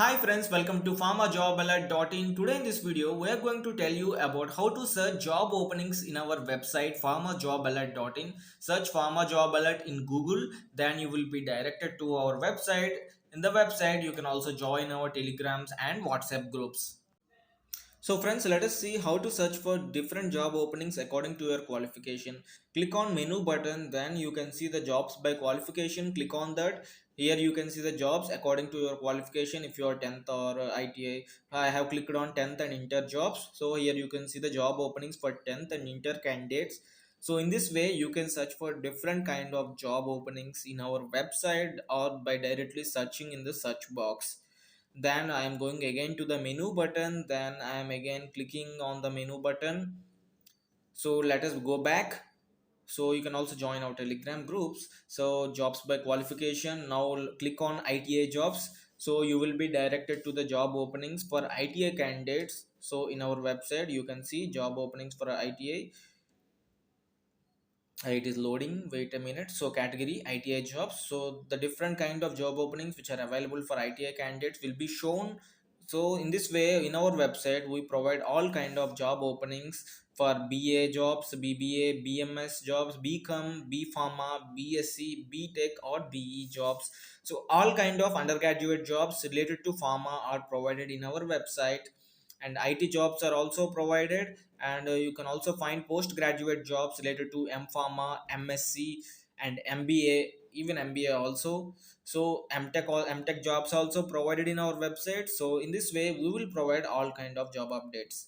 Hi friends, welcome to PharmaJobAlert.in. Today in this video, we are going to tell you about how to search job openings in our website PharmaJobAlert.in. Search PharmaJobAlert in Google, then you will be directed to our website. In the website, you can also join our Telegrams and WhatsApp groups. So friends, let us see how to search for different job openings according to your qualification. Click on menu button, then you can see the jobs by qualification. Click on that. Here you can see the jobs according to your qualification. If you are 10th or ITI, I have clicked on 10th and inter jobs. So here you can see the job openings for 10th and inter candidates. So in this way, you can search for different kind of job openings in our website or by directly searching in the search box. Then I am going again to the menu button, then I am again clicking on the menu button. So let us go back. So you can also join our Telegram groups. So jobs by qualification, now click on ITI jobs. So you will be directed to the job openings for ITI candidates. So in our website you can see job openings for ITI. It is loading, wait a minute. So category ITI jobs, so the different kind of job openings which are available for ITI candidates will be shown. So in this way, in our website we provide all kind of job openings for BA jobs, BBA, BMS jobs, B.com, B.pharma, B.sc, B.tech or BE jobs. So all kind of undergraduate jobs related to pharma are provided in our website, and IT jobs are also provided, and you can also find postgraduate jobs related to M.pharma, M.sc and MBA, even MBA also. So M.tech jobs also provided in our website. So in this way we will provide all kind of job updates.